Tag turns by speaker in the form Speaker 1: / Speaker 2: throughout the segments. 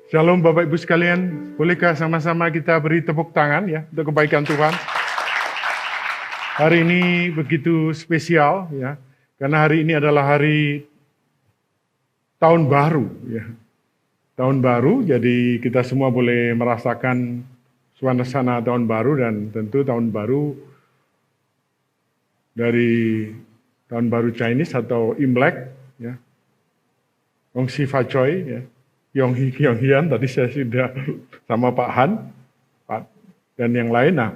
Speaker 1: Shalom Bapak Ibu sekalian, bolehkah sama-sama kita beri tepuk tangan ya untuk kebaikan Tuhan. Hari ini begitu spesial ya, karena hari ini adalah hari tahun baru ya. Tahun baru, jadi kita semua boleh merasakan suasana tahun baru, dan tentu tahun baru dari tahun baru Chinese atau Imlek ya. Gong Xi Fa Choi ya. Yong Hian, tadi saya sudah sama Pak Han, dan yang lain. Nah,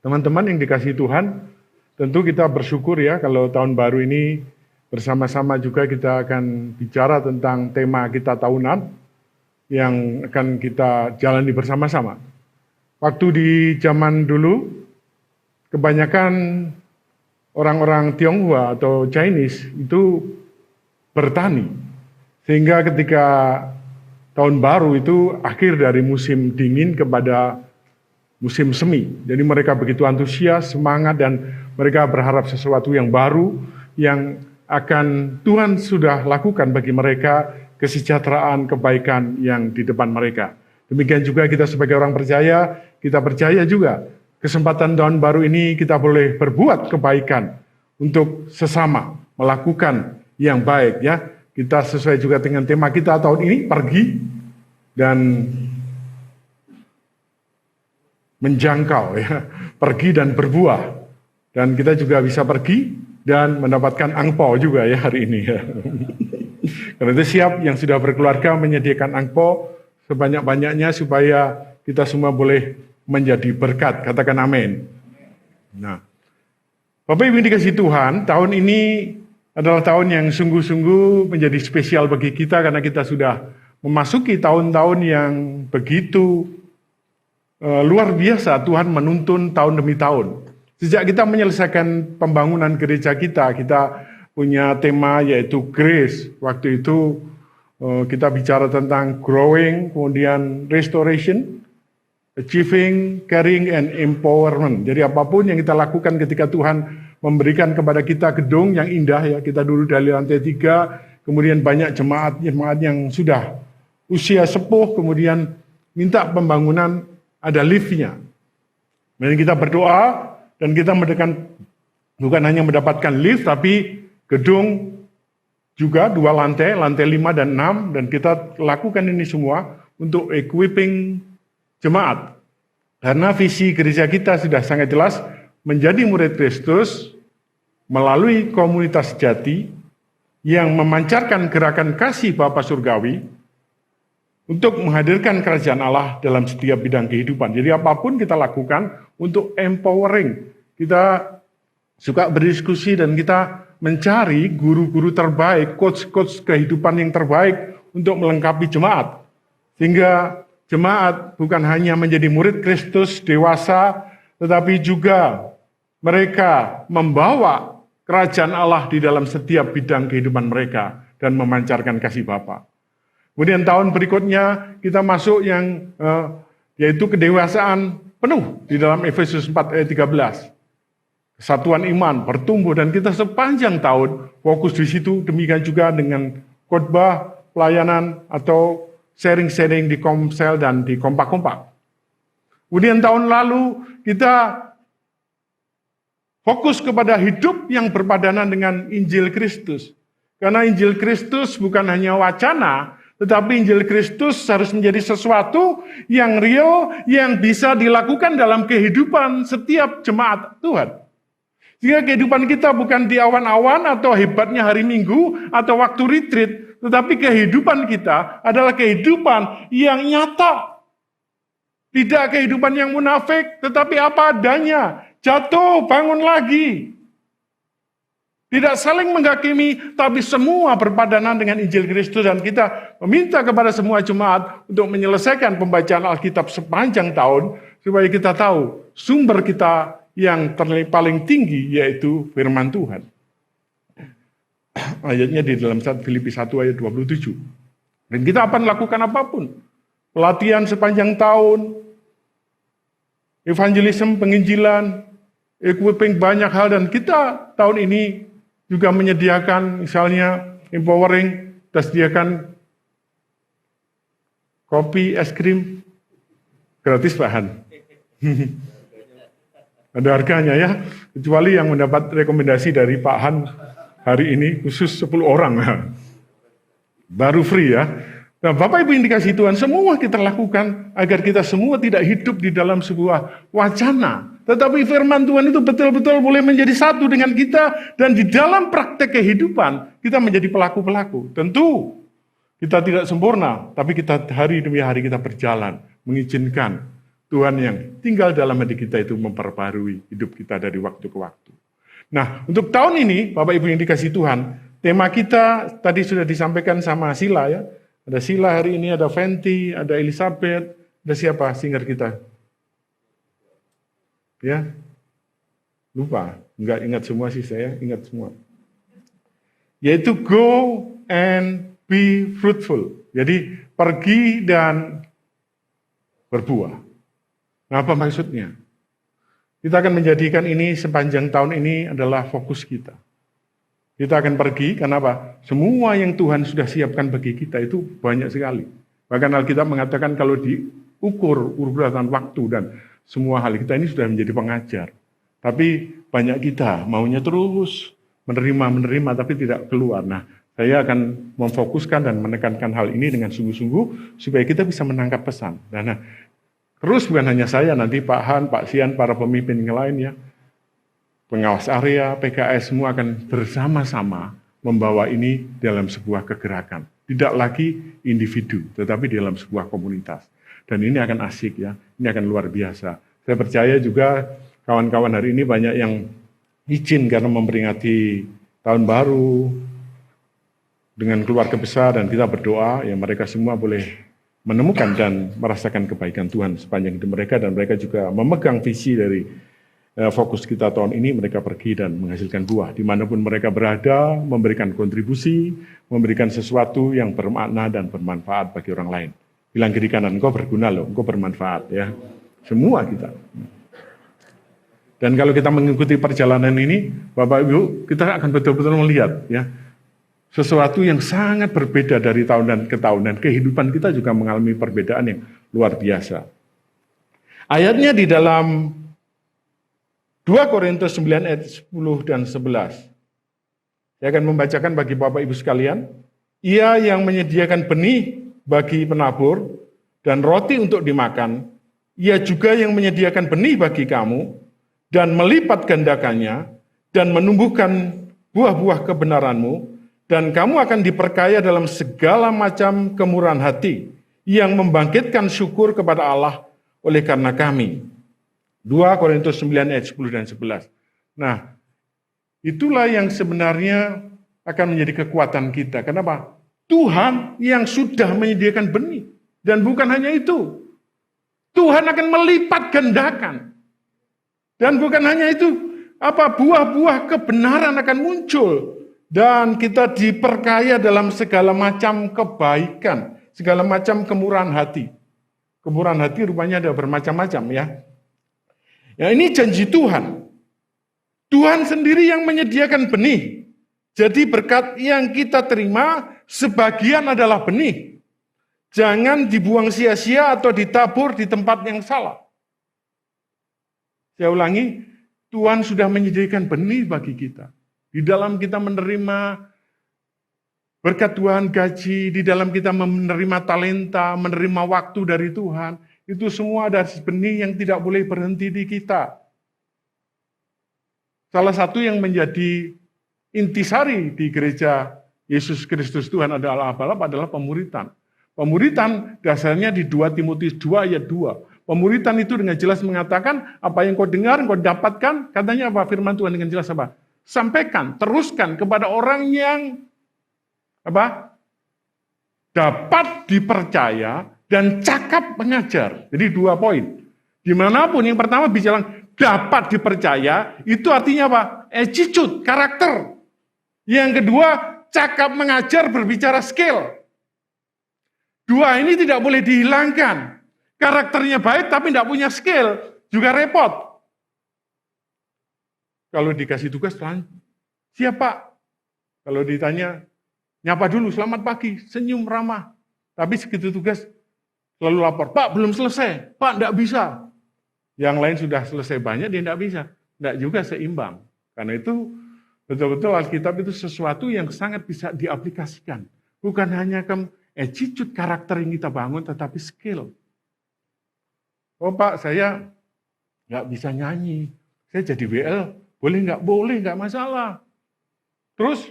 Speaker 1: teman-teman yang dikasihi Tuhan, tentu kita bersyukur ya kalau tahun baru ini bersama-sama juga kita akan bicara tentang tema kita tahunan yang akan kita jalani bersama-sama. Waktu di zaman dulu, kebanyakan orang-orang Tionghoa atau Chinese itu bertani, sehingga ketika tahun baru itu akhir dari musim dingin kepada musim semi. Jadi mereka begitu antusias, semangat, dan mereka berharap sesuatu yang baru yang akan Tuhan sudah lakukan bagi mereka, kesejahteraan, kebaikan yang di depan mereka. Demikian juga kita sebagai orang percaya, kita percaya juga kesempatan tahun baru ini kita boleh berbuat kebaikan untuk sesama, melakukan yang baik ya. Kita sesuai juga dengan tema kita tahun ini, pergi dan menjangkau ya, pergi dan berbuah. Dan kita juga bisa pergi dan mendapatkan angpau juga ya hari ini ya. Karena itu siap yang sudah berkeluarga menyediakan angpau sebanyak-banyaknya supaya kita semua boleh menjadi berkat. Katakan amin. Nah, Bapak Ibu dikasihi Tuhan, tahun ini adalah tahun yang sungguh-sungguh menjadi spesial bagi kita karena kita sudah memasuki tahun-tahun yang begitu luar biasa. Tuhan menuntun tahun demi tahun. Sejak kita menyelesaikan pembangunan gereja kita punya tema yaitu Grace. Waktu itu kita bicara tentang growing, kemudian restoration, achieving, caring, and empowerment. Jadi apapun yang kita lakukan ketika Tuhan memberikan kepada kita gedung yang indah ya, kita dulu dari lantai 3, kemudian banyak jemaat yang sudah usia sepuh, kemudian minta pembangunan ada liftnya. Dan kita berdoa dan kita bukan hanya mendapatkan lift, tapi gedung juga 2 lantai, lantai 5 dan 6, dan kita lakukan ini semua untuk equipping jemaat. Karena visi gereja kita sudah sangat jelas, menjadi murid Kristus melalui komunitas sejati yang memancarkan gerakan kasih Bapa Surgawi untuk menghadirkan kerajaan Allah dalam setiap bidang kehidupan. Jadi apapun kita lakukan untuk empowering. Kita suka berdiskusi dan kita mencari guru-guru terbaik, coach-coach kehidupan yang terbaik untuk melengkapi jemaat. Sehingga jemaat bukan hanya menjadi murid Kristus dewasa, tetapi juga mereka membawa kerajaan Allah di dalam setiap bidang kehidupan mereka dan memancarkan kasih Bapa. Kemudian tahun berikutnya kita masuk yang yaitu kedewasaan penuh di dalam Efesus 4 ayat 13. Kesatuan iman, bertumbuh, dan kita sepanjang tahun fokus di situ. Demikian juga dengan khotbah, pelayanan atau sharing-sharing di Komsel dan di kompak-kompak. Kemudian tahun lalu kita fokus kepada hidup yang berpadanan dengan Injil Kristus. Karena Injil Kristus bukan hanya wacana, tetapi Injil Kristus harus menjadi sesuatu yang real, yang bisa dilakukan dalam kehidupan setiap jemaat Tuhan. Sehingga kehidupan kita bukan di awan-awan atau hebatnya hari Minggu atau waktu retreat, tetapi kehidupan kita adalah kehidupan yang nyata. Tidak kehidupan yang munafik, tetapi apa adanya. Jatuh, bangun lagi. Tidak saling menghakimi, tapi semua berpadanan dengan Injil Kristus. Dan kita meminta kepada semua jemaat untuk menyelesaikan pembacaan Alkitab sepanjang tahun, supaya kita tahu sumber kita yang paling tinggi, yaitu firman Tuhan. Ayatnya di dalam Filipi 1 ayat 27. Dan kita akan lakukan apapun. Pelatihan sepanjang tahun, evangelism, penginjilan, equipping banyak hal, dan kita tahun ini juga menyediakan misalnya empowering kita sediakan kopi, es krim, gratis bahan. Ada harganya ya, kecuali yang mendapat rekomendasi dari Pak Han hari ini khusus 10 orang. Baru free ya. Nah, Bapak Ibu yang dikasihi Tuhan, semua kita lakukan agar kita semua tidak hidup di dalam sebuah wacana. Tetapi firman Tuhan itu betul-betul boleh menjadi satu dengan kita, dan di dalam praktek kehidupan kita menjadi pelaku-pelaku. Tentu kita tidak sempurna, tapi kita hari demi hari kita berjalan, mengizinkan Tuhan yang tinggal dalam hati kita itu memperbarui hidup kita dari waktu ke waktu. Nah, untuk tahun ini, Bapak Ibu yang dikasihi Tuhan, tema kita tadi sudah disampaikan sama Sila ya. Ada Sila hari ini, ada Fenty, ada Elizabeth, ada siapa singer kita? Ya, lupa, enggak ingat semua sih saya, ingat semua. Yaitu go and be fruitful. Jadi pergi dan berbuah. Nah, apa maksudnya? Kita akan menjadikan ini sepanjang tahun ini adalah fokus kita. Kita akan pergi, karena apa? Semua yang Tuhan sudah siapkan bagi kita itu banyak sekali. Bahkan Alkitab mengatakan kalau diukur urutan waktu dan semua hal kita ini sudah menjadi pengajar. Tapi banyak kita maunya terus menerima tapi tidak keluar. Nah, saya akan memfokuskan dan menekankan hal ini dengan sungguh-sungguh supaya kita bisa menangkap pesan. Nah, terus bukan hanya saya, nanti Pak Han, Pak Sian, para pemimpin yang lain ya, pengawas area, PKS, semua akan bersama-sama membawa ini dalam sebuah kegerakan. Tidak lagi individu, tetapi dalam sebuah komunitas. Dan ini akan asik ya, ini akan luar biasa. Saya percaya juga kawan-kawan hari ini banyak yang izin karena memperingati tahun baru dengan keluarga besar, dan kita berdoa ya mereka semua boleh menemukan dan merasakan kebaikan Tuhan sepanjang hidup mereka, dan mereka juga memegang visi dari fokus kita tahun ini, mereka pergi dan menghasilkan buah. Dimanapun mereka berada, memberikan kontribusi, memberikan sesuatu yang bermakna dan bermanfaat bagi orang lain. Bilang kiri kanan, engkau berguna loh, engkau bermanfaat ya. Semua kita. Dan kalau kita mengikuti perjalanan ini, Bapak Ibu, kita akan betul-betul melihat ya, sesuatu yang sangat berbeda dari tahun ke tahun, dan kehidupan kita juga mengalami perbedaan yang luar biasa. Ayatnya di dalam 2 Korintus 9 ayat 10 dan 11. Saya akan membacakan bagi Bapak Ibu sekalian. Ia yang menyediakan benih bagi penabur dan roti untuk dimakan, ia juga yang menyediakan benih bagi kamu dan melipat gandakannya dan menumbuhkan buah-buah kebenaranmu, dan kamu akan diperkaya dalam segala macam kemurahan hati yang membangkitkan syukur kepada Allah oleh karena kami. 2 Korintus 9 ayat 10 dan 11. Nah, itulah yang sebenarnya akan menjadi kekuatan kita. Kenapa? Tuhan yang sudah menyediakan benih. Dan bukan hanya itu. Tuhan akan melipat gandakan. Dan bukan hanya itu, buah-buah kebenaran akan muncul. Dan kita diperkaya dalam segala macam kebaikan, segala macam kemurahan hati. Kemurahan hati rupanya ada bermacam-macam ya. Ya, ini janji Tuhan. Tuhan sendiri yang menyediakan benih. Jadi berkat yang kita terima, sebagian adalah benih. Jangan dibuang sia-sia atau ditabur di tempat yang salah. Saya ulangi, Tuhan sudah menyediakan benih bagi kita. Di dalam kita menerima berkat Tuhan, gaji, di dalam kita menerima talenta, menerima waktu dari Tuhan, itu semua ada benih yang tidak boleh berhenti di kita. Salah satu yang menjadi intisari di gereja Yesus Kristus Tuhan adalah pemuritan. Pemuritan dasarnya di 2 Timotius 2 ayat 2. Pemuritan itu dengan jelas mengatakan apa yang kau dengar, kau dapatkan, katanya apa? Firman Tuhan dengan jelas apa? Sampaikan, teruskan kepada orang yang dapat dipercaya dan cakap mengajar. Jadi 2 poin. Dimanapun yang pertama bicara dapat dipercaya, itu artinya apa? Attitude, karakter. Yang kedua, cakap mengajar, berbicara skill. 2 ini tidak boleh dihilangkan. Karakternya baik tapi tidak punya skill, juga repot. Kalau dikasih tugas, siapa? Kalau ditanya, Nyapa dulu, selamat pagi, senyum ramah. Tapi segitu tugas selalu lapor, Pak belum selesai, Pak enggak bisa. Yang lain sudah selesai banyak, dia enggak bisa. Enggak juga seimbang. Karena itu betul-betul Alkitab itu sesuatu yang sangat bisa diaplikasikan. Bukan hanya attitude karakter yang kita bangun, tetapi skill. Oh Pak, saya nggak bisa nyanyi. Saya jadi WL, boleh nggak? Boleh, nggak masalah. Terus,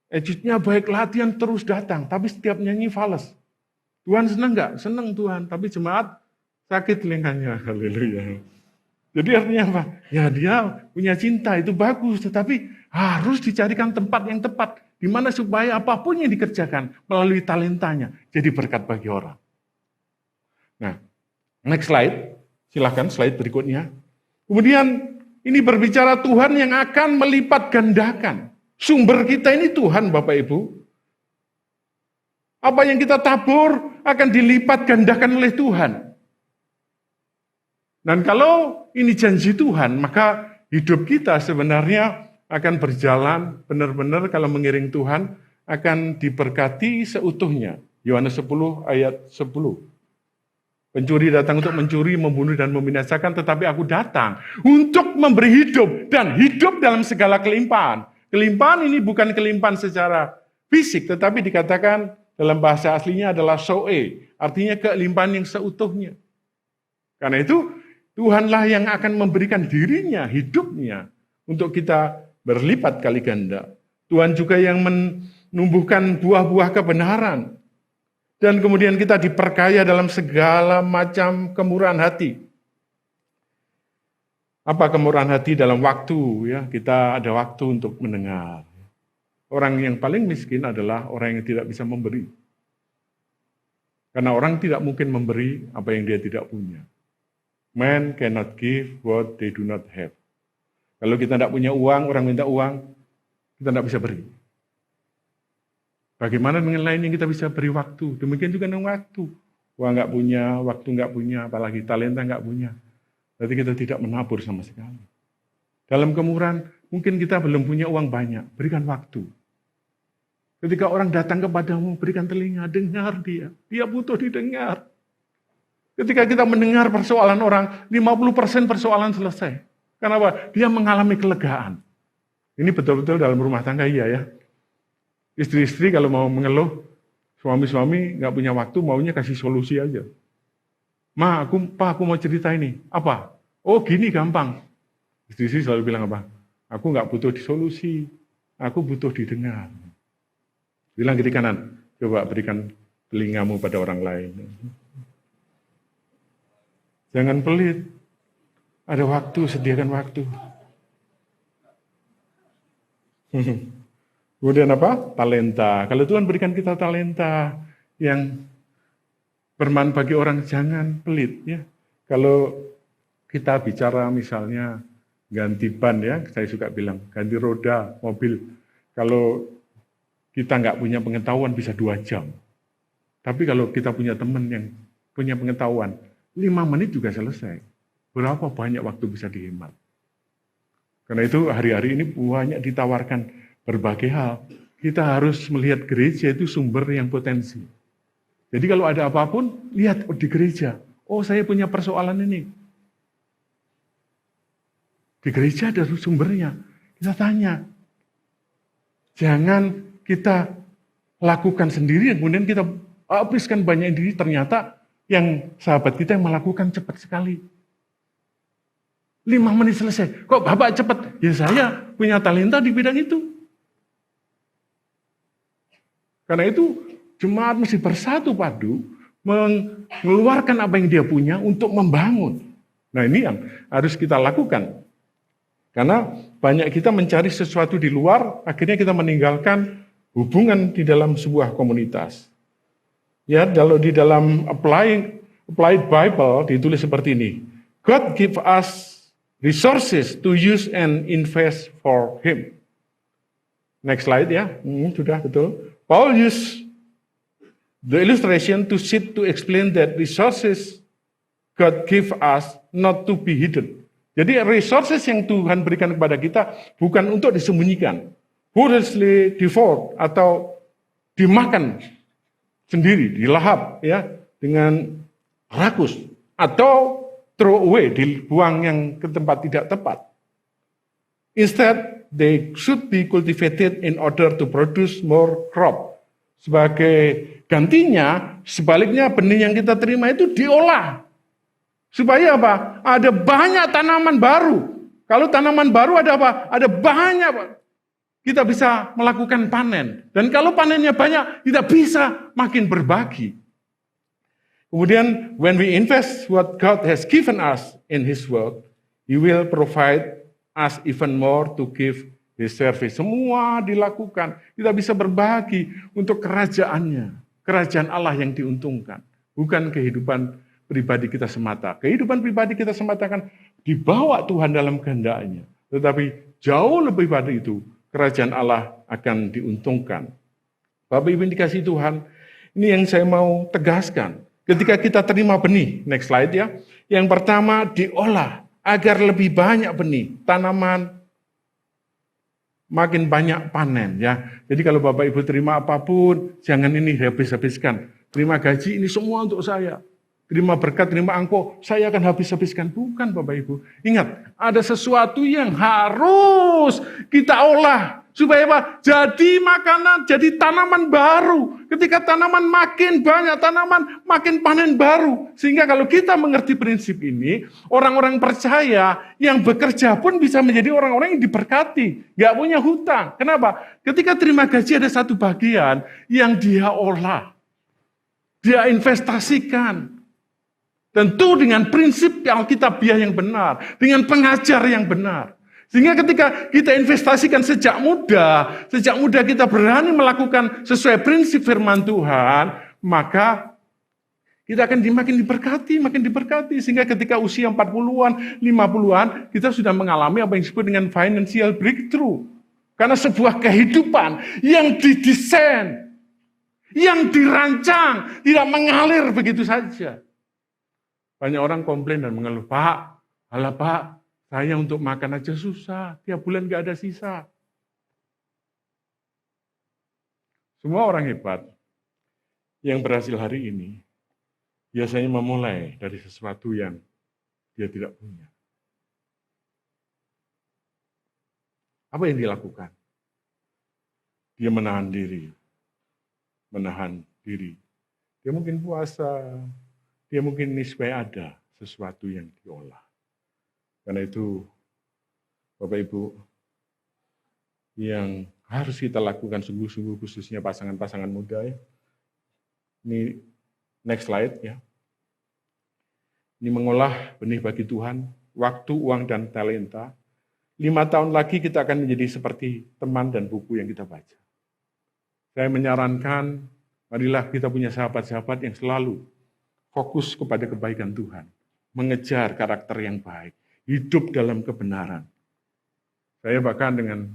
Speaker 1: attitude-nya baik, latihan terus datang, tapi setiap nyanyi fales. Tuhan senang nggak? Senang Tuhan, tapi jemaat sakit telinganya. Haleluya. Jadi artinya apa? Ya dia punya cinta, itu bagus, tetapi harus dicarikan tempat yang tepat, di mana supaya apapun yang dikerjakan melalui talentanya, jadi berkat bagi orang. Nah, next slide, silahkan slide berikutnya. Kemudian ini berbicara Tuhan yang akan melipat gandakan. Sumber kita ini Tuhan Bapak Ibu. Apa yang kita tabur akan dilipat gandakan oleh Tuhan. Dan kalau ini janji Tuhan, maka hidup kita sebenarnya akan berjalan benar-benar kalau mengiring Tuhan, akan diberkati seutuhnya. Yohanes 10 ayat 10. Pencuri datang untuk mencuri, membunuh, dan membinasakan, tetapi aku datang untuk memberi hidup, dan hidup dalam segala kelimpahan. Kelimpahan ini bukan kelimpahan secara fisik, tetapi dikatakan dalam bahasa aslinya adalah zoe, artinya kelimpahan yang seutuhnya. Karena itu, Tuhanlah yang akan memberikan dirinya, hidupnya, untuk kita berlipat kali ganda. Tuhan juga yang menumbuhkan buah-buah kebenaran. Dan kemudian kita diperkaya dalam segala macam kemurahan hati. Apa kemurahan hati dalam waktu? Ya, kita ada waktu untuk mendengar. Orang yang paling miskin adalah orang yang tidak bisa memberi. Karena orang tidak mungkin memberi apa yang dia tidak punya. Man cannot give what they do not have. Kalau kita tidak punya uang, orang minta uang, kita tidak bisa beri. Bagaimana dengan lain yang kita bisa beri waktu? Demikian juga dengan waktu. Uang nggak punya, waktu nggak punya, apalagi talenta nggak punya. Berarti kita tidak menabur sama sekali. Dalam kemurahan, mungkin kita belum punya uang banyak, berikan waktu. Ketika orang datang kepadamu, berikan telinga, dengar dia. Dia butuh didengar. Ketika kita mendengar persoalan orang, 50% persoalan selesai. Kenapa? Dia mengalami kelegaan. Ini betul-betul dalam rumah tangga iya ya. Istri-istri kalau mau mengeluh, suami-suami nggak punya waktu, maunya kasih solusi aja. Pak, aku mau cerita ini. Apa? Oh gini gampang. Istri-istri selalu bilang apa? Aku nggak butuh disolusi, aku butuh didengar. Bilang kiri kanan, coba berikan telingamu pada orang lain. Jangan pelit. Ada waktu, sediakan waktu. Kemudian apa? Talenta. Kalau Tuhan berikan kita talenta yang bermanfaat bagi orang, jangan pelit ya. Kalau kita bicara misalnya ganti ban ya, saya suka bilang ganti roda mobil. Kalau kita nggak punya pengetahuan bisa 2 jam. Tapi kalau kita punya teman yang punya pengetahuan, 5 menit juga selesai. Berapa banyak waktu bisa dihemat. Karena itu hari-hari ini banyak ditawarkan berbagai hal. Kita harus melihat gereja itu sumber yang potensi. Jadi kalau ada apapun, lihat di gereja. Oh saya punya persoalan ini. Di gereja ada sumbernya. Kita tanya. Jangan kita lakukan sendiri, kemudian kita habiskan banyak diri, ternyata yang sahabat kita yang melakukan cepat sekali. 5 menit selesai. Kok Bapak cepat? Ya saya punya talenta di bidang itu. Karena itu jemaat mesti bersatu padu, mengeluarkan apa yang dia punya untuk membangun. Nah ini yang harus kita lakukan. Karena banyak kita mencari sesuatu di luar, akhirnya kita meninggalkan hubungan di dalam sebuah komunitas. Ya, kalau di dalam Applied Bible ditulis seperti ini. God give us resources to use and invest for Him. Next slide ya, sudah betul. Paul use the illustration to explain that resources God give us not to be hidden. Jadi resources yang Tuhan berikan kepada kita bukan untuk disembunyikan, voraciously devoured atau dimakan sendiri, dilahap ya dengan rakus, atau throw away, dibuang yang ke tempat tidak tepat. Instead, they should be cultivated in order to produce more crop. Sebagai gantinya, sebaliknya benih yang kita terima itu diolah. Supaya apa? Ada banyak tanaman baru. Kalau tanaman baru ada apa? Ada banyak, Pak. Kita bisa melakukan panen. Dan kalau panennya banyak, kita bisa makin berbagi. Kemudian, when we invest what God has given us in His word, He will provide us even more to give His service. Semua dilakukan. Kita bisa berbagi untuk kerajaannya. Kerajaan Allah yang diuntungkan. Bukan kehidupan pribadi kita semata. Kehidupan pribadi kita semata kan dibawa Tuhan dalam kehendaknya. Tetapi jauh lebih pada itu, kerajaan Allah akan diuntungkan. Bapak Ibu dikasih Tuhan, ini yang saya mau tegaskan. Ketika kita terima benih, next slide ya. Yang pertama diolah agar lebih banyak benih, tanaman, makin banyak panen ya. Jadi kalau Bapak Ibu terima apapun, jangan ini habis-habiskan. Terima gaji ini semua untuk saya. Terima berkat, terima angpau, saya akan habis-habiskan. Bukan Bapak Ibu. Ingat, ada sesuatu yang harus kita olah. Supaya apa? Jadi makanan, jadi tanaman baru. Ketika tanaman makin banyak, tanaman makin panen baru. Sehingga kalau kita mengerti prinsip ini, orang-orang percaya yang bekerja pun bisa menjadi orang-orang yang diberkati. Gak punya hutang. Kenapa? Ketika terima gaji ada satu bagian yang dia olah. Dia investasikan. Tentu dengan prinsip Alkitabiah yang benar. Dengan pengajar yang benar. Sehingga ketika kita investasikan sejak muda kita berani melakukan sesuai prinsip firman Tuhan, maka kita akan makin diberkati. Sehingga ketika usia 40-an, 50-an, kita sudah mengalami apa yang disebut dengan financial breakthrough. Karena sebuah kehidupan yang didesain, yang dirancang, tidak mengalir begitu saja. Banyak orang komplain dan mengeluh, Pak, saya untuk makan aja susah, tiap bulan gak ada sisa. Semua orang hebat yang berhasil hari ini, biasanya memulai dari sesuatu yang dia tidak punya. Apa yang dilakukan? Dia menahan diri. Dia mungkin puasa, dia mungkin nisbah ada sesuatu yang diolah. Karena itu, Bapak Ibu, yang harus kita lakukan sungguh-sungguh khususnya pasangan-pasangan muda ya. Ini next slide ya. Ini mengolah benih bagi Tuhan, waktu, uang, dan talenta. 5 tahun lagi kita akan menjadi seperti teman dan buku yang kita baca. Saya menyarankan, marilah kita punya sahabat-sahabat yang selalu fokus kepada kebaikan Tuhan. Mengejar karakter yang baik. Hidup dalam kebenaran. Saya bahkan dengan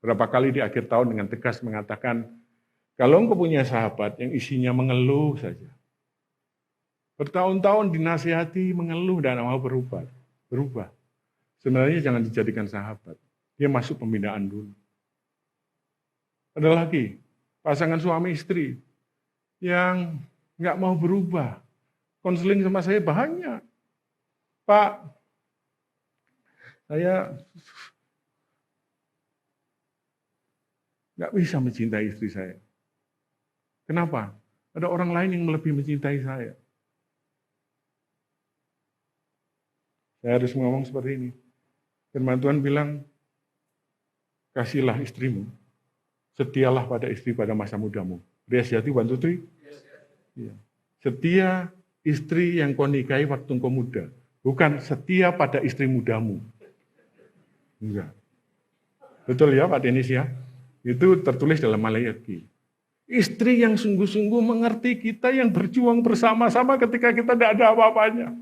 Speaker 1: berapa kali di akhir tahun dengan tegas mengatakan, kalau engkau punya sahabat yang isinya mengeluh saja, bertahun-tahun dinasihati, mengeluh dan mau berubah. Sebenarnya jangan dijadikan sahabat. Dia masuk pembinaan dulu. Ada lagi, pasangan suami istri yang nggak mau berubah. Konseling sama saya banyak. Pak, saya nggak bisa mencintai istri saya. Kenapa? Ada orang lain yang lebih mencintai saya. Saya harus ngomong seperti ini. Firman Tuhan bilang, kasihlah istrimu, setialah pada istri pada masa mudamu. Riyasiyati 1, 2, 3. Ya. Setia istri yang kau nikahi waktu kau muda. Bukan setia pada istri mudamu. Enggak. Betul ya Pak Denis ya? Itu tertulis dalam Malayaki. Istri yang sungguh-sungguh mengerti kita, yang berjuang bersama-sama ketika kita tidak ada apa-apanya.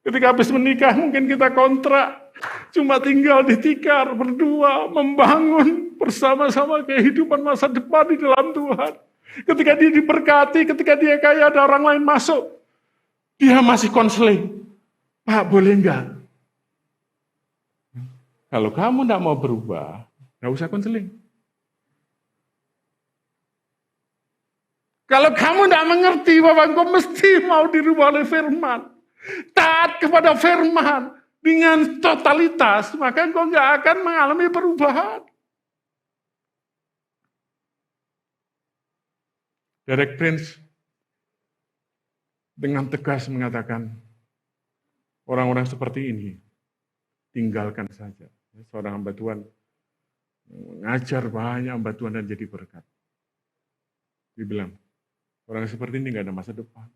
Speaker 1: Ketika habis menikah mungkin kita kontrak, cuma tinggal ditikar berdua, membangun bersama-sama kehidupan masa depan di dalam Tuhan. Ketika dia diberkati, ketika dia kaya ada orang lain masuk, dia masih konseling. Pak boleh enggak? Kalau kamu tidak mau berubah, nggak usah konseling. Kalau kamu tidak mengerti bahwa engkau mesti mau dirubah oleh firman, taat kepada firman dengan totalitas, maka engkau nggak akan mengalami perubahan. Derek Prince dengan tegas mengatakan, orang-orang seperti ini tinggalkan saja. Seorang hamba Tuhan mengajar banyak hamba Tuhan dan jadi berkat. Dia bilang, orang seperti ini nggak ada masa depan.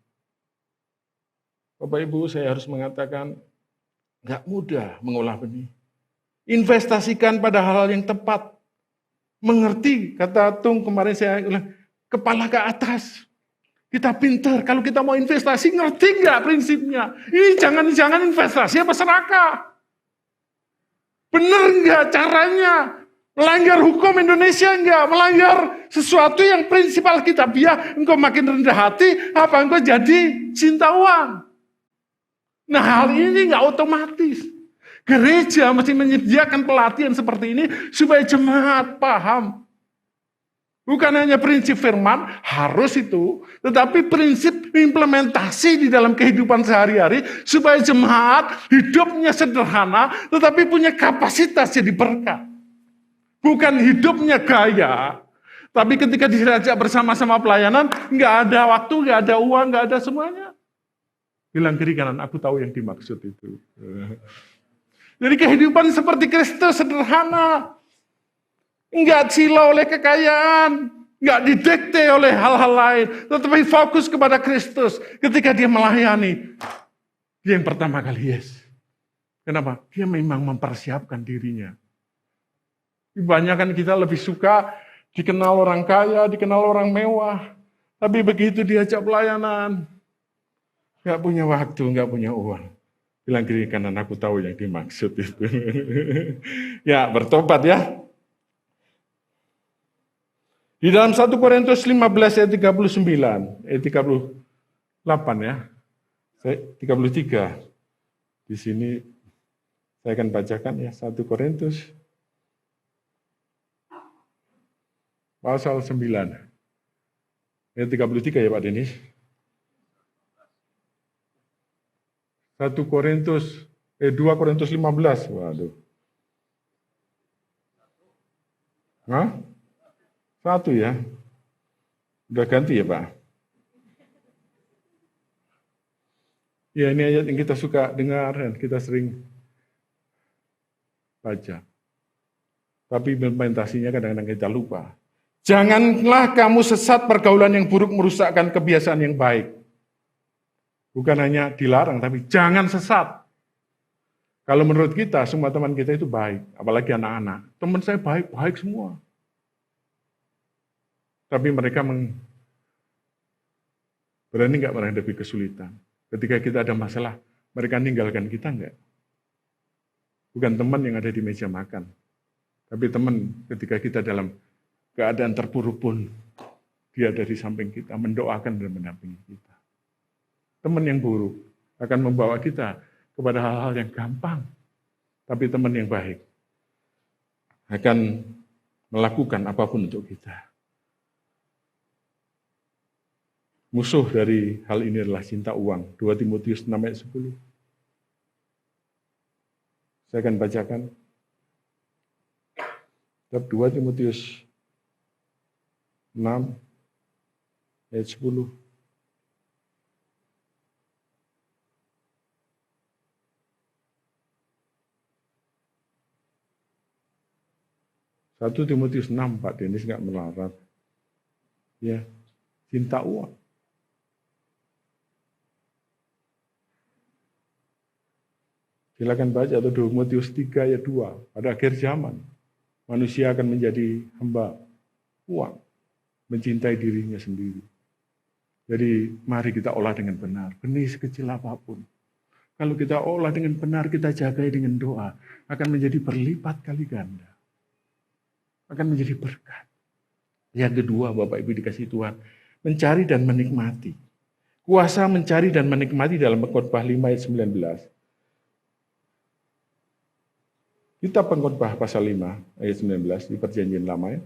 Speaker 1: Bapak Ibu, saya harus mengatakan, nggak mudah mengolah benih. Investasikan pada hal-hal yang tepat. Mengerti, kata Tung kemarin saya bilang, kepala ke atas. Kita pintar, kalau kita mau investasi, ngerti nggak prinsipnya? Ini jangan-jangan investasi apa serakah? Bener nggak caranya? Melanggar hukum Indonesia enggak, melanggar sesuatu yang prinsip Alkitabiah, engkau makin rendah hati, apa engkau jadi cinta uang. Nah hal ini enggak otomatis. Gereja mesti menyediakan pelatihan seperti ini supaya jemaat paham. Bukan hanya prinsip firman, harus itu, tetapi prinsip implementasi di dalam kehidupan sehari-hari supaya jemaat hidupnya sederhana, tetapi punya kapasitas jadi berkat. Bukan hidupnya gaya, tapi ketika diajak bersama-sama pelayanan, nggak ada waktu, nggak ada uang, nggak ada semuanya. Bilang kiri kanan, aku tahu yang dimaksud itu. Jadi kehidupan seperti Kristus sederhana, nggak silau oleh kekayaan, nggak didikte oleh hal-hal lain, tetapi fokus kepada Kristus. Ketika dia melayani, dia yang pertama kali yes. Kenapa? Dia memang mempersiapkan dirinya. Kebanyakan kita lebih suka dikenal orang kaya, dikenal orang mewah. Tapi begitu diajak pelayanan, nggak punya waktu, nggak punya uang. Bilang kiri kanan, aku tahu yang dimaksud itu. Ya, bertobat ya. Di dalam 1 Korintus 15 ayat 39, ayat 38 ya. 33. Di sini saya akan bacakan ya, 1 Korintus pasal 9. Ayat 33 ya Pak Denis. 2 Korintus 15. Waduh. Hah? 1 ya. Udah ganti ya Pak? Ya ini ayat yang kita suka dengar dan kita sering baca. Tapi implementasinya kadang-kadang kita lupa. Janganlah kamu sesat pergaulan yang buruk merusakkan kebiasaan yang baik. Bukan hanya dilarang, tapi jangan sesat. Kalau menurut kita, semua teman kita itu baik. Apalagi anak-anak. Teman saya baik-baik semua. Tapi mereka berani nggak menghadapi kesulitan. Ketika kita ada masalah, mereka ninggalkan kita nggak? Bukan teman yang ada di meja makan. Tapi teman ketika kita dalam keadaan terpuruk pun, dia ada di samping kita, mendoakan dan mendampingi kita. Teman yang buruk akan membawa kita kepada hal-hal yang gampang. Tapi teman yang baik akan melakukan apapun untuk kita. Musuh dari hal ini adalah cinta uang. 2 Timotius 6 ayat 10. Saya akan bacakan. 2 Timotius 6 ayat 10. Satu Timotius 6, Pak Denis nggak melarat. Ya, cinta uang. Silakan baca atau 2 Timotius 3 ayat 2. Pada akhir zaman, manusia akan menjadi hamba uang, mencintai dirinya sendiri. Jadi mari kita olah dengan benar, benih sekecil apapun. Kalau kita olah dengan benar, kita jagai dengan doa, akan menjadi berlipat kali ganda. Akan menjadi berkat. Yang kedua, Bapak Ibu dikasih Tuhan, mencari dan menikmati. Kuasa mencari dan menikmati dalam Pengkhotbah 5 ayat 19. Kitab Pengkhotbah pasal 5 ayat 19 di Perjanjian Lama ya.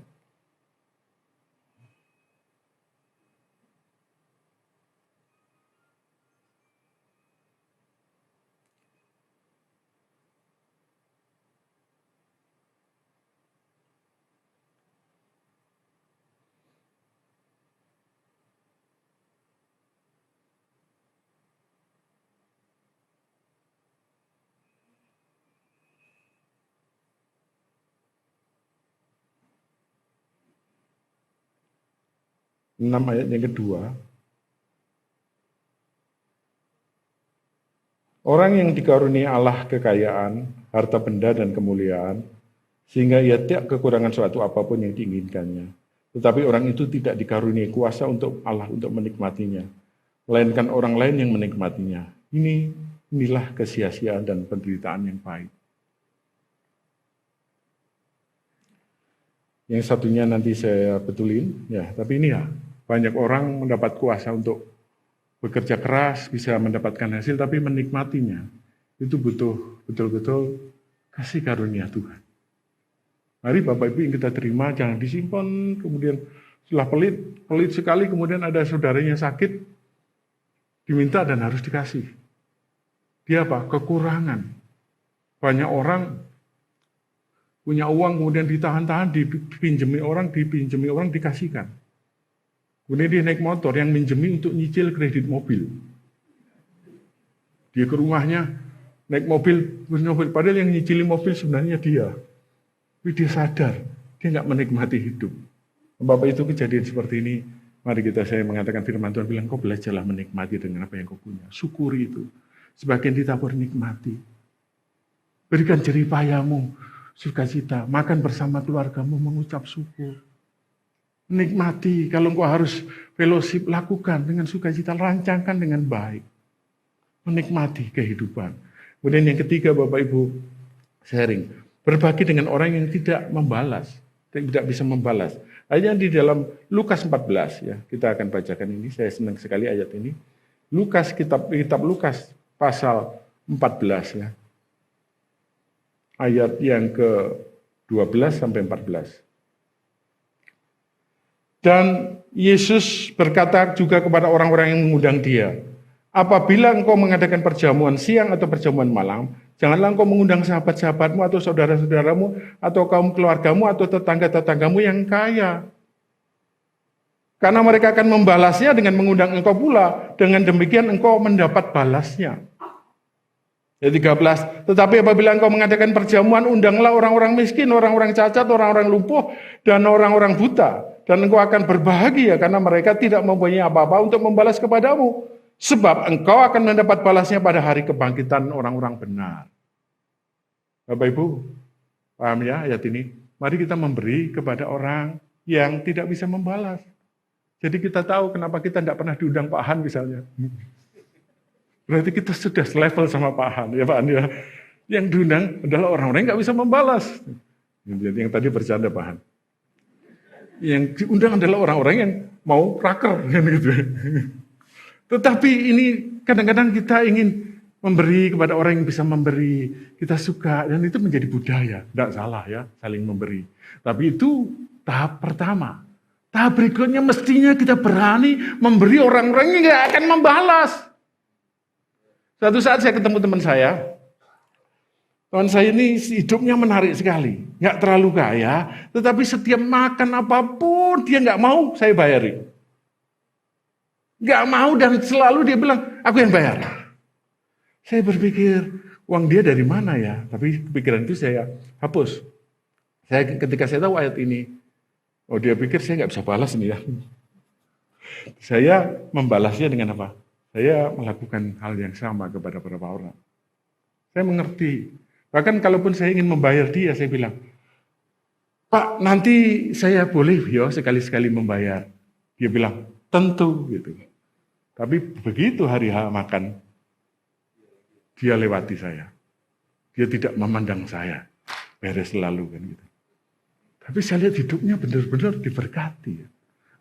Speaker 1: 6 ayat yang kedua. Orang yang dikaruniai Allah kekayaan, harta benda dan kemuliaan, sehingga ia tidak kekurangan suatu apapun yang diinginkannya. Tetapi orang itu tidak dikaruniai kuasa untuk Allah untuk menikmatinya, melainkan orang lain yang menikmatinya. Inilah kesia-siaan dan penderitaan yang pahit. Yang satunya nanti saya betulin, ya. Tapi ini ya, banyak orang mendapat kuasa untuk bekerja keras, bisa mendapatkan hasil, tapi menikmatinya. Itu butuh betul-betul kasih karunia Tuhan. Mari Bapak Ibu yang kita terima, jangan disimpan, kemudian setelah pelit sekali, kemudian ada saudaranya sakit, diminta dan harus dikasih. Dia apa? Kekurangan. Banyak orang punya uang, kemudian ditahan-tahan, dipinjemi orang, dikasihkan. Kemudian dia naik motor yang minjemi untuk nyicil kredit mobil. Dia ke rumahnya, naik mobil, padahal yang nyicili mobil sebenarnya dia. Tapi dia sadar, dia nggak menikmati hidup. Bapak itu kejadian seperti ini, mari saya mengatakan firman Tuhan bilang, kau belajarlah menikmati dengan apa yang kau punya. Syukuri itu. Sebagian ditabur nikmati. Berikan jerih payahmu, sukacita. Makan bersama keluargamu, mengucap syukur. Nikmati, kalau engkau harus fellowship, lakukan dengan sukacita, rancangkan dengan baik. Menikmati kehidupan. Kemudian yang ketiga Bapak Ibu, sharing. Berbagi dengan orang yang tidak membalas, tidak bisa membalas. Ayatnya di dalam Lukas 14, ya, kita akan bacakan ini, saya senang sekali ayat ini. Lukas, kitab Lukas pasal 14, ya. Ayat yang ke-12 sampai 14. Dan Yesus berkata juga kepada orang-orang yang mengundang dia, apabila engkau mengadakan perjamuan siang atau perjamuan malam, janganlah engkau mengundang sahabat-sahabatmu atau saudara-saudaramu atau kaum keluargamu atau tetangga-tetanggamu yang kaya. Karena mereka akan membalasnya dengan mengundang engkau pula. Dengan demikian engkau mendapat balasnya. Ayat 13, tetapi apabila engkau mengadakan perjamuan, undanglah orang-orang miskin, orang-orang cacat, orang-orang lumpuh, dan orang-orang buta. Dan engkau akan berbahagia karena mereka tidak mempunyai apa-apa untuk membalas kepadamu. Sebab engkau akan mendapat balasnya pada hari kebangkitan orang-orang benar. Bapak Ibu, paham ya ayat ini? Mari kita memberi kepada orang yang tidak bisa membalas. Jadi kita tahu kenapa kita tidak pernah diundang Pak Han misalnya. Berarti kita sudah selevel sama Pak Han, ya Pak Han ya. Yang diundang adalah orang-orang yang nggak bisa membalas. Yang tadi bercanda Pak Han. Yang diundang adalah orang-orang yang mau raker, gitu. Tetapi ini kadang-kadang kita ingin memberi kepada orang yang bisa memberi. Kita suka, dan itu menjadi budaya. Tidak salah ya, saling memberi. Tapi itu tahap pertama. Tahap berikutnya mestinya kita berani memberi orang-orang yang nggak akan membalas. Suatu saat saya ketemu teman saya. Teman saya ini hidupnya menarik sekali. Nggak terlalu kaya, tetapi setiap makan apapun dia nggak mau saya bayarin. Nggak mau dan selalu dia bilang, aku yang bayar. Saya berpikir, uang dia dari mana ya? Tapi pikiran itu saya hapus. Ketika saya tahu ayat ini, oh dia pikir saya nggak bisa balas nih ya. Saya membalasnya dengan apa? Saya melakukan hal yang sama kepada beberapa orang. Saya mengerti. Bahkan kalaupun saya ingin membayar dia, saya bilang, Pak, nanti saya boleh ya sekali-sekali membayar. Dia bilang, tentu gitu. Tapi begitu hari makan, dia lewati saya. Dia tidak memandang saya. Beres selalu kan gitu. Tapi saya lihat hidupnya benar-benar diberkati.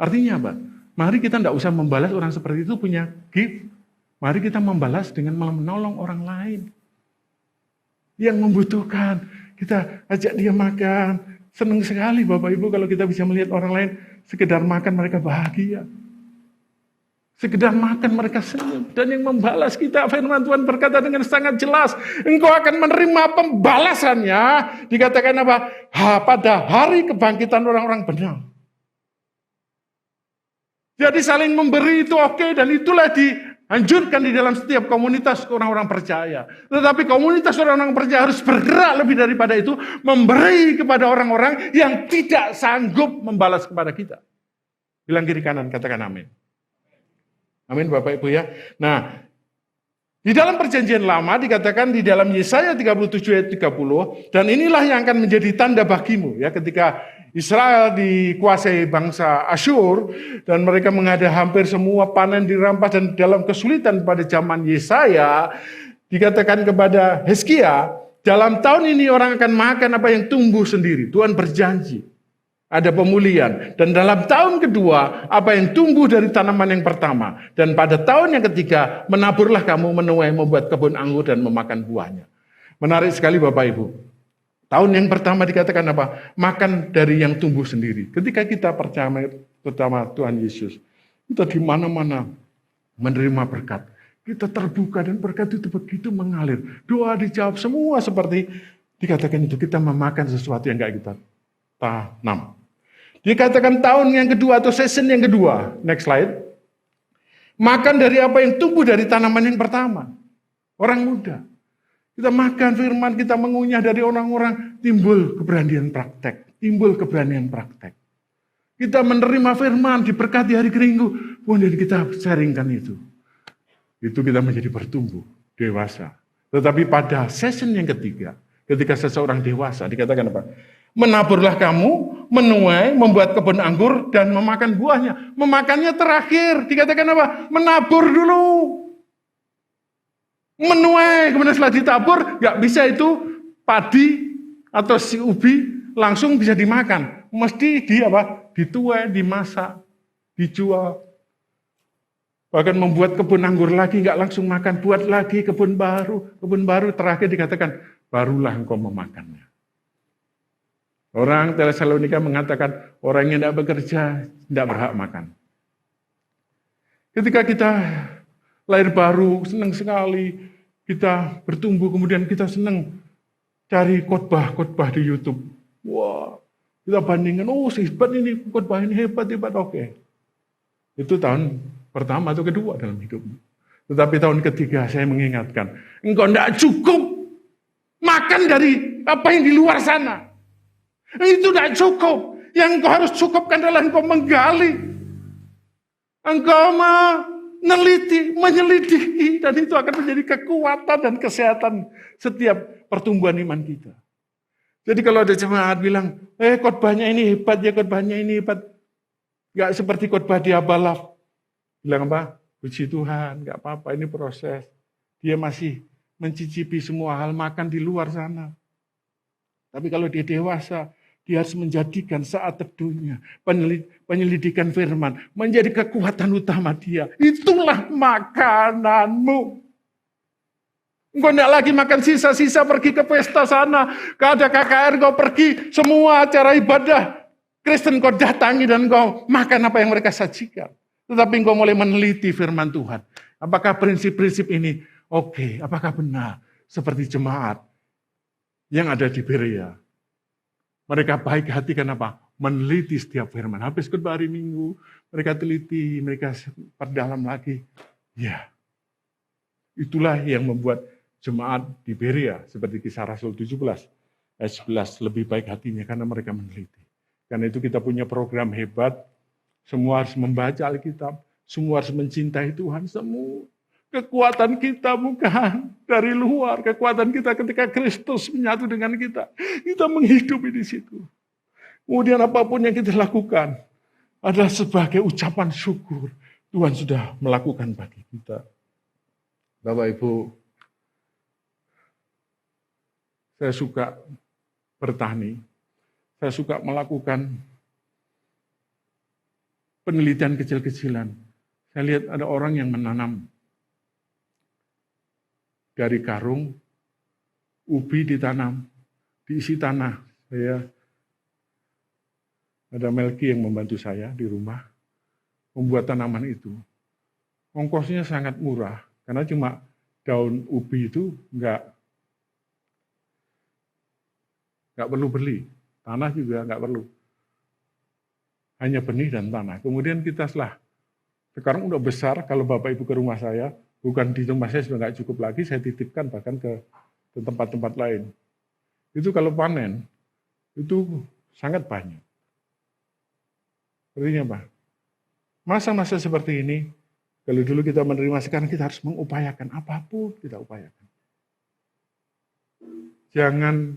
Speaker 1: Artinya apa? Mari kita tidak usah membalas orang seperti itu punya gift. Mari kita membalas dengan menolong orang lain. Yang membutuhkan. Kita ajak dia makan. Senang sekali Bapak Ibu kalau kita bisa melihat orang lain. Sekedar makan mereka bahagia. Sekedar makan mereka senyum. Dan yang membalas kita, firman Tuhan berkata dengan sangat jelas. Engkau akan menerima pembalasannya. Dikatakan apa? Pada hari kebangkitan orang-orang benar. Jadi saling memberi itu oke. Dan itulah dianjurkan di dalam setiap komunitas orang-orang percaya. Tetapi komunitas orang-orang percaya harus bergerak lebih daripada itu. Memberi kepada orang-orang yang tidak sanggup membalas kepada kita. Bilang kiri kanan, katakan amin. Amin Bapak Ibu ya. Nah, di dalam perjanjian lama dikatakan di dalam Yesaya 37 ayat 30, dan inilah yang akan menjadi tanda bagimu ya ketika Israel dikuasai bangsa Asyur dan mereka menghadapi hampir semua panen dirampas dan dalam kesulitan pada zaman Yesaya dikatakan kepada Hizkia, dalam tahun ini orang akan makan apa yang tumbuh sendiri. Tuhan berjanji ada pemulihan. Dan dalam tahun kedua apa yang tumbuh dari tanaman yang pertama. Dan pada tahun yang ketiga menaburlah kamu menuai membuat kebun anggur dan memakan buahnya. Menarik sekali Bapak Ibu. Tahun yang pertama dikatakan apa? Makan dari yang tumbuh sendiri. Ketika kita pertama Tuhan Yesus, kita di mana-mana menerima berkat. Kita terbuka dan berkat itu begitu mengalir. Doa dijawab semua seperti dikatakan itu. Kita memakan sesuatu yang gak kita tanam. Dikatakan tahun yang kedua atau season yang kedua. Next slide. Makan dari apa yang tumbuh dari tanaman yang pertama. Orang muda. Kita makan firman, kita mengunyah dari orang-orang. Timbul keberanian praktek. Timbul keberanian praktek. Kita menerima firman, diberkati hari Minggu. Kemudian kita sharingkan itu. Itu kita menjadi bertumbuh, dewasa. Tetapi pada season yang ketiga, ketika seseorang dewasa, dikatakan apa? Menaburlah kamu, menuai, membuat kebun anggur, dan memakan buahnya. Memakannya terakhir, dikatakan apa? Menabur dulu. Menuai, kemudian setelah ditabur, nggak bisa itu padi atau si ubi langsung bisa dimakan. Mesti dituai, dimasak, dijual. Bahkan membuat kebun anggur lagi, nggak langsung makan, buat lagi kebun baru terakhir dikatakan, barulah engkau memakannya. Orang Tesalonika mengatakan, orang yang tidak bekerja, tidak berhak makan. Ketika kita lahir baru, senang sekali, kita bertumbuh, kemudian kita senang cari khotbah di YouTube. Wah, kita bandingkan, hebat ini, khotbah ini hebat, oke. Itu tahun pertama atau kedua dalam hidupmu. Tetapi tahun ketiga saya mengingatkan, engkau tidak cukup makan dari apa yang di luar sana. Itu tidak cukup. Yang engkau harus cukupkan adalah engkau menggali. Engkau meneliti, menyelidiki. Dan itu akan menjadi kekuatan dan kesehatan setiap pertumbuhan iman kita. Jadi kalau ada jemaat bilang, khotbahnya ini hebat ya, khotbahnya ini hebat. Gak seperti khotbah di Abalaf. Bilang apa? Puji Tuhan, gak apa-apa, ini proses. Dia masih mencicipi semua hal makan di luar sana. Tapi kalau dia dewasa, dia harus menjadikan saat teduhnya, penyelidikan firman, menjadi kekuatan utama dia. Itulah makananmu. Engkau tidak lagi makan sisa-sisa pergi ke pesta sana. Kalau ada KKR, kau pergi, semua acara ibadah Kristen kau datangi dan kau makan apa yang mereka sajikan. Tetapi engkau mulai meneliti firman Tuhan. Apakah prinsip-prinsip ini oke? Apakah benar? Seperti jemaat yang ada di Berea. Mereka baik hati kenapa? Meneliti setiap firman. Habis khotbah hari Minggu, mereka teliti, mereka perdalam lagi. Ya, itulah yang membuat jemaat di Berea, seperti Kisah Rasul 17, ayat 11, lebih baik hatinya karena mereka meneliti. Karena itu kita punya program hebat. Semua harus membaca Alkitab, semua harus mencintai Tuhan, semua. Kekuatan kita bukan dari luar, kekuatan kita ketika Kristus menyatu dengan kita. Kita menghidupi di situ. Kemudian apapun yang kita lakukan adalah sebagai ucapan syukur. Tuhan sudah melakukan bagi kita. Bapak Ibu, saya suka bertani, saya suka melakukan penelitian kecil-kecilan. Saya lihat ada orang yang menanam dari karung, ubi ditanam, diisi tanah. Ada Melki yang membantu saya di rumah, membuat tanaman itu. Ongkosnya sangat murah, karena cuma daun ubi itu nggak perlu beli, tanah juga nggak perlu. Hanya benih dan tanah. Kemudian kita sekarang udah besar, kalau Bapak Ibu ke rumah saya, bukan di rumah saya sudah nggak cukup lagi, saya titipkan bahkan ke tempat-tempat lain. Itu kalau panen, itu sangat banyak. Artinya apa? Masa-masa seperti ini, kalau dulu kita menerima, sekarang kita harus mengupayakan apapun kita upayakan. Jangan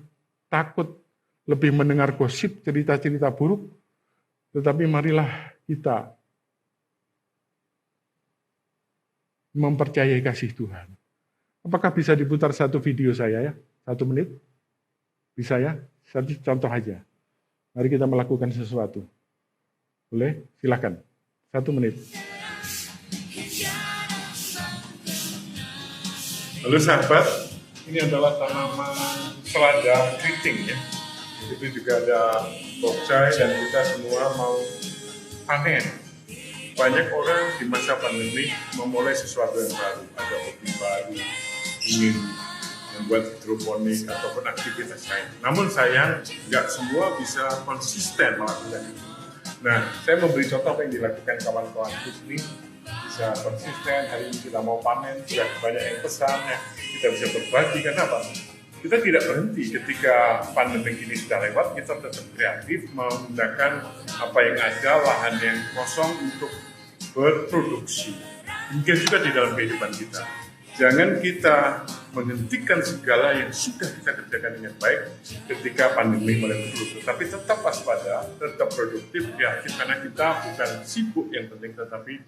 Speaker 1: takut lebih mendengar gosip, cerita-cerita buruk, tetapi marilah kita mempercayai kasih Tuhan. Apakah bisa diputar satu video saya ya? 1 menit? Bisa ya? Satu contoh aja. Mari kita melakukan sesuatu. Boleh? Silakan. 1 menit. Halo sahabat, ini adalah tanaman selada keriting ya. Itu juga ada bokcai dan kita semua mau panen. Banyak orang di masa pandemi memulai sesuatu yang baru, ada hobi baru, ingin membuat hidroponik ataupun aktivitas lain. Namun sayang, nggak semua bisa konsisten melakukan itu. Nah, saya memberi contoh apa yang dilakukan kawan-kawanku ini, bisa konsisten. Hari ini kita mau panen, sudah banyak yang pesan, ya. Kita bisa berbagi. Kenapa? Kita tidak berhenti ketika pandemi ini sudah lewat, kita tetap kreatif menggunakan apa yang ada, lahan yang kosong untuk berproduksi. Mungkin juga di dalam kehidupan kita. Jangan kita menghentikan segala yang sudah kita kerjakan dengan baik ketika pandemi mulai berlalu. Tapi tetap waspada, tetap produktif, kreatif, karena kita bukan sibuk yang penting, tetapi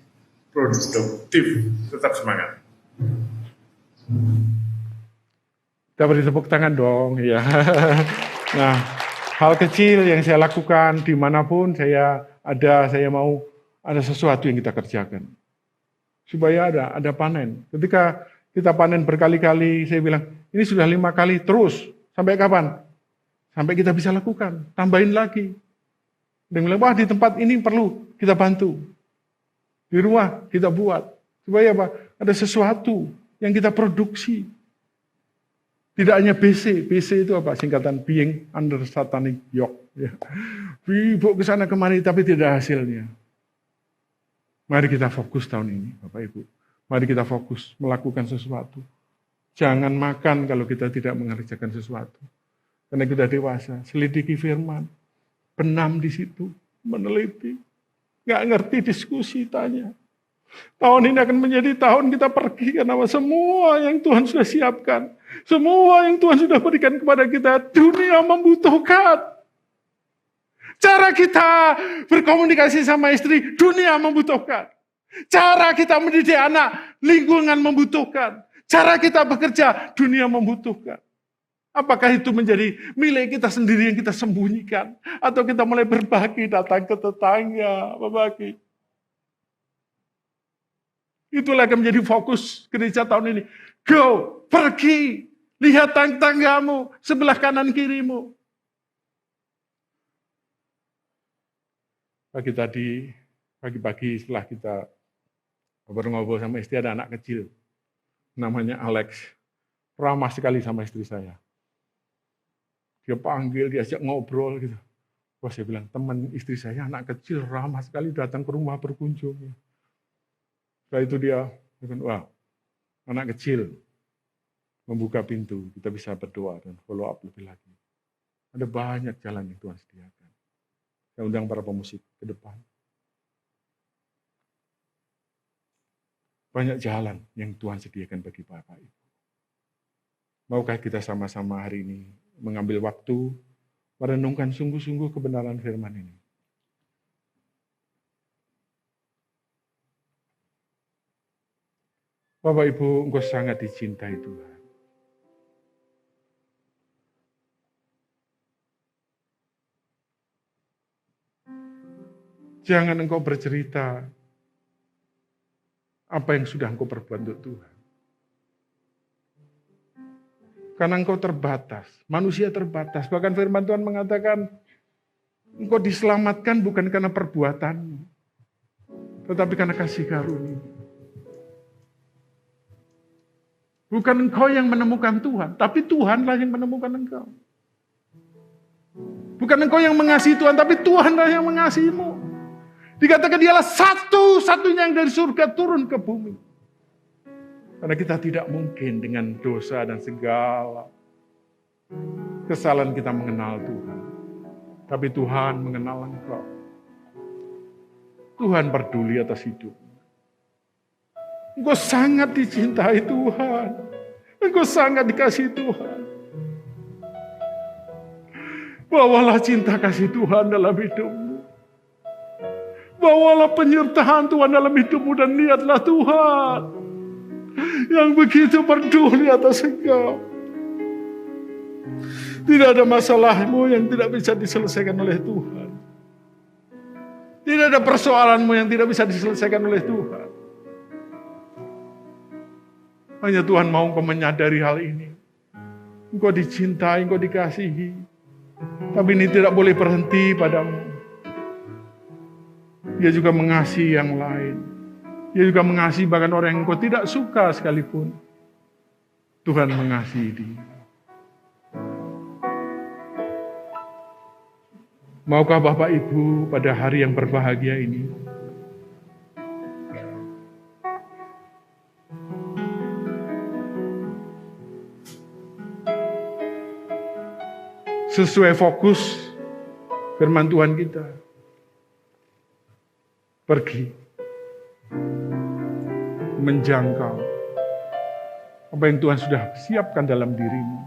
Speaker 1: produktif. Tetap semangat. Kita beri tepuk tangan dong, ya. Nah, hal kecil yang saya lakukan dimanapun saya mau ada sesuatu yang kita kerjakan. Supaya ada panen. Ketika kita panen berkali-kali, saya bilang, ini sudah 5 kali terus. Sampai kapan? Sampai kita bisa lakukan. Tambahin lagi. Dia bilang, wah di tempat ini perlu kita bantu. Di rumah kita buat. Supaya apa? Ada sesuatu yang kita produksi. Tidak hanya BC. BC itu apa? Singkatan Being Under Satanic Yoke. Ya. Bibuk ke sana kemari tapi tidak hasilnya. Mari kita fokus tahun ini, Bapak Ibu. Mari kita fokus melakukan sesuatu. Jangan makan kalau kita tidak mengerjakan sesuatu. Karena kita dewasa, selidiki firman. Benam di situ, meneliti. Nggak ngerti diskusi, tanya. Tahun ini akan menjadi tahun kita pergi karena semua yang Tuhan sudah siapkan. Semua yang Tuhan sudah berikan kepada kita, dunia membutuhkan. Cara kita berkomunikasi sama istri, dunia membutuhkan. Cara kita mendidik anak, lingkungan membutuhkan. Cara kita bekerja, dunia membutuhkan. Apakah itu menjadi milik kita sendiri yang kita sembunyikan? Atau kita mulai berbagi, datang ke tetangga, berbagi. Itulah yang menjadi fokus gereja tahun ini. Go, pergi, lihat tanggamu, sebelah kanan kirimu. Pagi-pagi setelah kita ngobrol-ngobrol sama istri, ada anak kecil. Namanya Alex. Ramah sekali sama istri saya. Dia panggil, diajak ngobrol gitu. Wah, saya bilang, teman istri saya anak kecil, ramah sekali datang ke rumah berkunjung. Setelah itu dia bilang, wah, anak kecil membuka pintu, kita bisa berdoa dan follow up lebih lagi. Ada banyak jalan yang Tuhan sediakan. Saya undang para pemusik ke depan. Banyak jalan yang Tuhan sediakan bagi Bapak Ibu. Maukah kita sama-sama hari ini mengambil waktu merenungkan sungguh-sungguh kebenaran firman ini? Bapak Ibu, Engkau sangat dicintai Tuhan. Jangan engkau bercerita apa yang sudah engkau perbuat untuk Tuhan. Karena engkau terbatas, manusia terbatas. Bahkan firman Tuhan mengatakan, engkau diselamatkan bukan karena perbuatanmu, tetapi karena kasih karunia. Bukan engkau yang menemukan Tuhan, tapi Tuhanlah yang menemukan engkau. Bukan engkau yang mengasihi Tuhan, tapi Tuhanlah yang mengasihimu. Dikatakan dialah satu-satunya yang dari surga turun ke bumi. Karena kita tidak mungkin dengan dosa dan segala kesalahan kita mengenal Tuhan. Tapi Tuhan mengenal engkau. Tuhan peduli atas hidup. Engkau sangat dicintai Tuhan. Engkau sangat dikasihi Tuhan. Bawalah cinta kasih Tuhan dalam hidupmu. Bawalah penyertaan Tuhan dalam hidupmu dan lihatlah Tuhan yang begitu peduli atas engkau. Tidak ada masalahmu yang tidak bisa diselesaikan oleh Tuhan. Tidak ada persoalanmu yang tidak bisa diselesaikan oleh Tuhan. Hanya Tuhan mau engkau menyadari hal ini. Engkau dicintai, engkau dikasihi. Tapi ini tidak boleh berhenti padamu. Dia juga mengasihi yang lain. Dia juga mengasihi bahkan orang yang engkau tidak suka sekalipun. Tuhan mengasihi dia. Maukah Bapak Ibu pada hari yang berbahagia ini sesuai fokus firman Tuhan kita, pergi menjangkau apa yang Tuhan sudah siapkan dalam dirimu,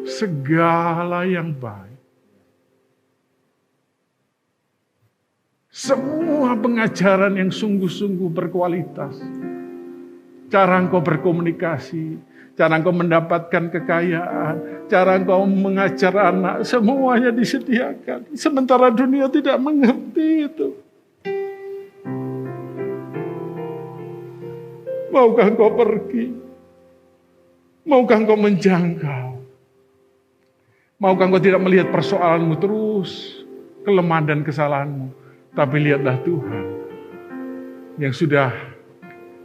Speaker 1: segala yang baik. Semua pengajaran yang sungguh-sungguh berkualitas. Cara engkau berkomunikasi, cara engkau mendapatkan kekayaan, cara engkau mengajar anak, semuanya disediakan. Sementara dunia tidak mengerti itu. Maukah engkau pergi? Maukah engkau menjangkau? Maukah engkau tidak melihat persoalanmu terus, kelemahan dan kesalahanmu? Tapi lihatlah Tuhan yang sudah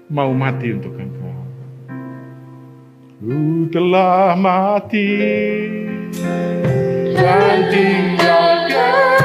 Speaker 1: mau mati untuk engkau. Ku telah mati dan tinggalkan